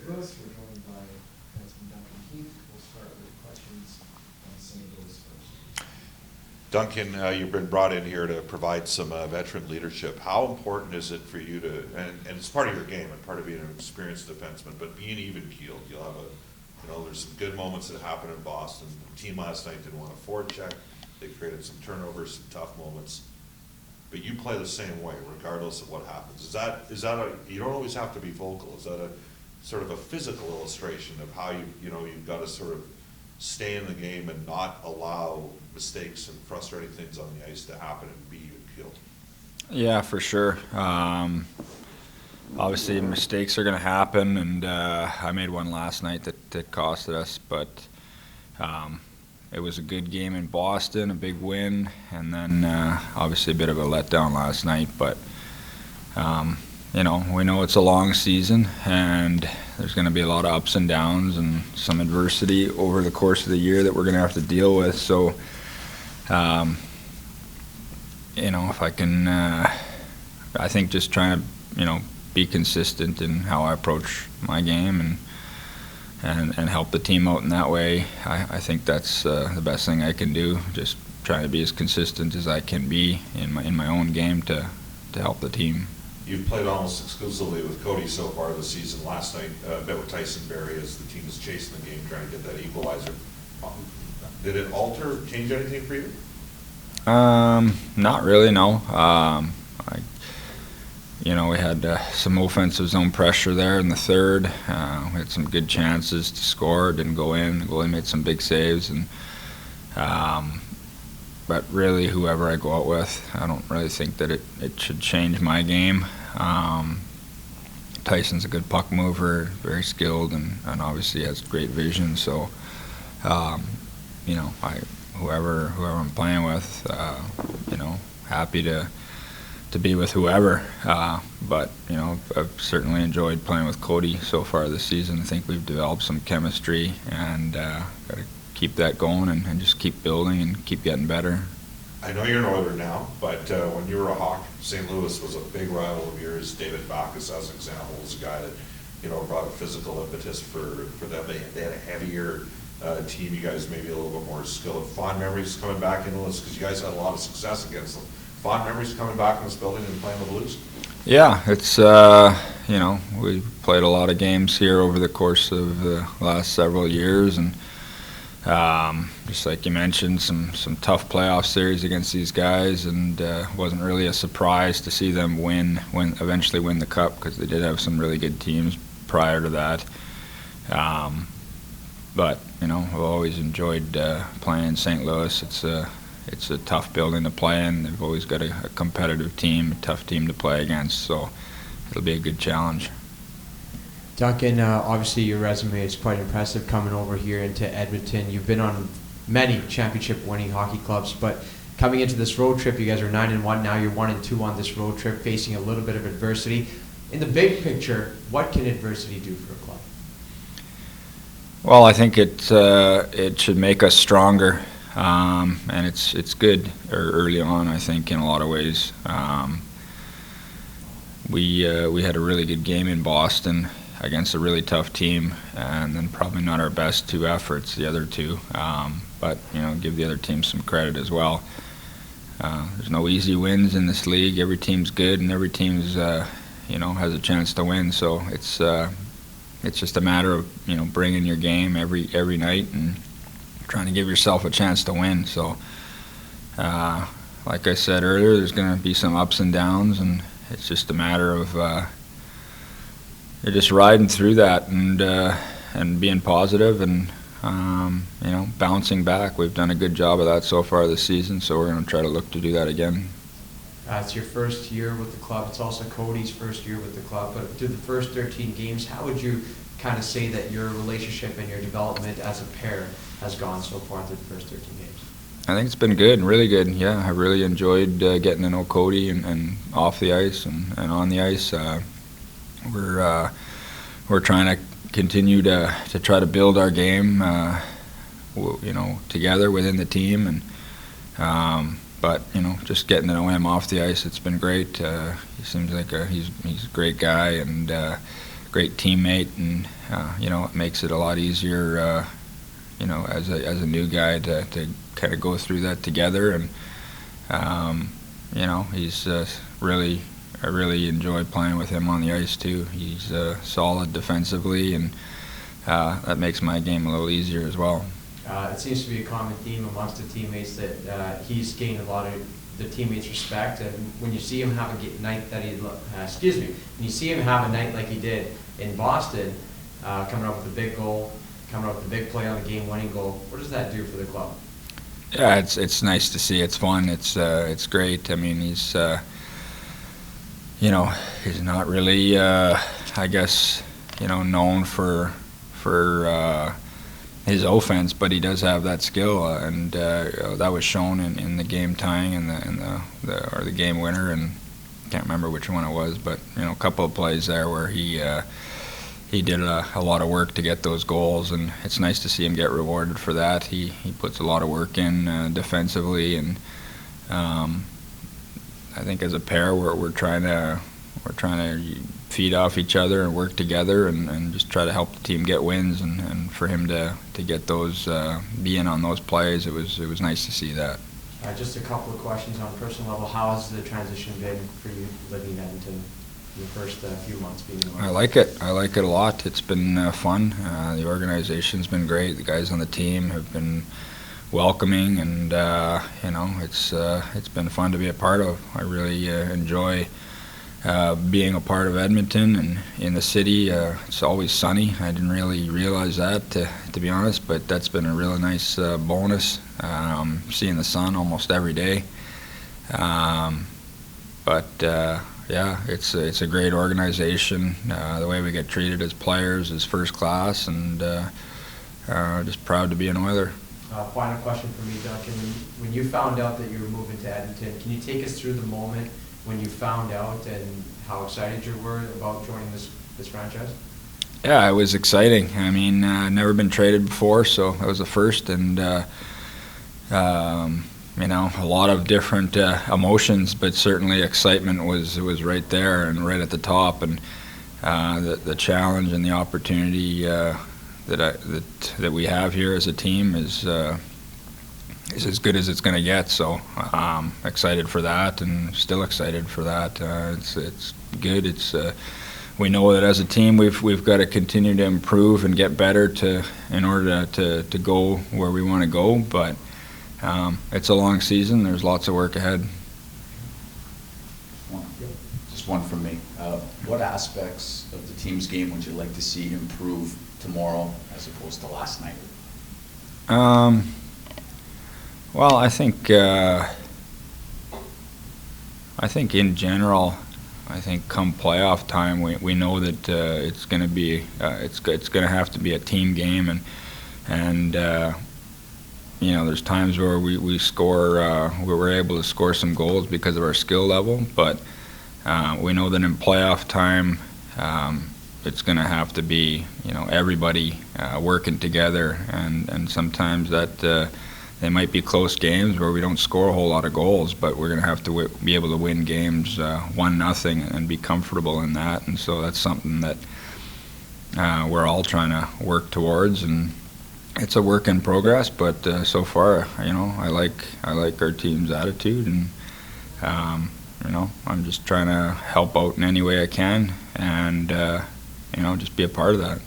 Louis. We're joined by defenseman Duncan Keith. We'll start with questions on St. Louis first. Duncan, you've been brought in here to provide some veteran leadership. How important is it for you to, and it's part of your game and part of being an experienced defenseman, but being even-keeled? You'll have there's some good moments that happen in Boston. The team last night didn't want a forecheck. They created some turnovers, some tough moments. But you play the same way, regardless of what happens. Is that you don't always have to be vocal. Is that a sort of a physical illustration of how you've got to sort of stay in the game and not allow mistakes and frustrating things on the ice to happen and be even-keeled? Yeah, for sure. Obviously, mistakes are going to happen, and I made one last night that costed us, but it was a good game in Boston, a big win, and then obviously a bit of a letdown last night. But we know it's a long season, and there's going to be a lot of ups and downs and some adversity over the course of the year that we're going to have to deal with. So, if I can, I think just trying to, be consistent in how I approach my game and help the team out in that way. I think that's the best thing I can do. Just trying to be as consistent as I can be in my own game to help the team. You've played almost exclusively with Cody so far this season. Last night, a bit with Tyson Barrie as the team is chasing the game, trying to get that equalizer. Did it change anything for you? Not really, no. We had some offensive zone pressure there in the third. We had some good chances to score, didn't go in. The goalie made some big saves, and but really, whoever I go out with, I don't really think that it should change my game. Tyson's a good puck mover, very skilled, and obviously has great vision. So, whoever I'm playing with, happy to be with whoever. But I've certainly enjoyed playing with Cody so far this season. I think we've developed some chemistry, and got to keep that going and just keep building and keep getting better. I know you're an Oiler now, but when you were a Hawk, St. Louis was a big rival of yours. David Backus, as an example, was a guy that brought a physical impetus for them. They had a heavier team. You guys maybe a little bit more skilled. Fond memories coming back into this because you guys had a lot of success against them. Fond memories coming back in this building and playing the Blues? Yeah, it's we played a lot of games here over the course of the last several years, and just like you mentioned, some tough playoff series against these guys, and wasn't really a surprise to see them eventually win the Cup, because they did have some really good teams prior to that. But I've always enjoyed playing in St. Louis. It's a tough building to play in. They've always got a competitive team, a tough team to play against, so it'll be a good challenge. Duncan, obviously your resume is quite impressive coming over here into Edmonton. You've been on many championship-winning hockey clubs, but coming into this road trip, you guys are 9-1. Now you're 1-2 on this road trip, facing a little bit of adversity. In the big picture, what can adversity do for a club? Well, I think it should make us stronger, and it's good early on. I think in a lot of ways. We had a really good game in Boston against a really tough team, and then probably not our best two efforts, the other two. But give the other team some credit as well. There's no easy wins in this league. Every team's good, and every team's has a chance to win. So it's just a matter of bringing your game every night and trying to give yourself a chance to win. So like I said earlier, there's going to be some ups and downs, and it's just a matter of you're just riding through that and being positive and bouncing back. We've done a good job of that so far this season, so we're going to try to look to do that again. It's your first year with the club. It's also Cody's first year with the club. But through the first 13 games, how would you kind of say that your relationship and your development as a pair has gone so far through the first 13 games? I think it's been good, really good. Yeah, I really enjoyed getting to know Cody and off the ice and on the ice. We're trying to continue to try to build our game, together within the team, and but just getting to know him off the ice, it's been great. He seems like he's a great guy, and great teammate, and it makes it a lot easier, as a new guy to kind of go through that together. And he's I really enjoy playing with him on the ice too. He's solid defensively, and that makes my game a little easier as well. It seems to be a common theme amongst the teammates that he's gained a lot of the teammates' respect, and when you see him have a night that when you see him have a night like he did in Boston, coming up with a big goal, coming up with a big play on the game-winning goal, what does that do for the club? Yeah, it's nice to see. It's fun. It's great. I mean, he's he's not really I guess known for his offense, but he does have that skill, and that was shown in the game tying and the game winner, and I can't remember which one it was, but a couple of plays there where he did a lot of work to get those goals, and it's nice to see him get rewarded for that. He puts a lot of work in defensively, and I think as a pair we're trying to feed off each other and work together, and just try to help the team get wins, and for him to get those be in on those plays, it was nice to see that. Just a couple of questions on a personal level. How has the transition been for you living in Edmonton in the first few months being in? I like it a lot. It's been fun. The organization's been great. The guys on the team have been welcoming, and it's been fun to be a part of. I really enjoy being a part of Edmonton and in the city. It's always sunny. I didn't really realize that, to be honest, but that's been a really nice bonus, seeing the sun almost every day. Yeah, it's a great organization. The way we get treated as players is first class, and just proud to be an Oiler. Final question for me, Duncan. When you found out that you were moving to Edmonton, can you take us through the moment when you found out and how excited you were about joining this franchise? Yeah, it was exciting. I mean, never been traded before, so that was the first, and a lot of different emotions, but certainly excitement was right there and right at the top, and the challenge and the opportunity that we have here as a team is as good as it's going to get. So excited for that, and still excited for that. It's good. We know that as a team we've got to continue to improve and get better in order to go where we want to go. But it's a long season. There's lots of work ahead. Just one from me. What aspects of the team's game would you like to see improve tomorrow as opposed to last night? Well, I think in general, come playoff time, we know that it's going to be it's going to have to be a team game, and there's times where we score, where we're able to score some goals because of our skill level, but we know that in playoff time, it's going to have to be everybody working together, and sometimes that they might be close games where we don't score a whole lot of goals, but we're going to have to be able to win games 1-0 and be comfortable in that, and so that's something that we're all trying to work towards, and it's a work in progress, but so far, I like our team's attitude, and I'm just trying to help out in any way I can, and just be a part of that.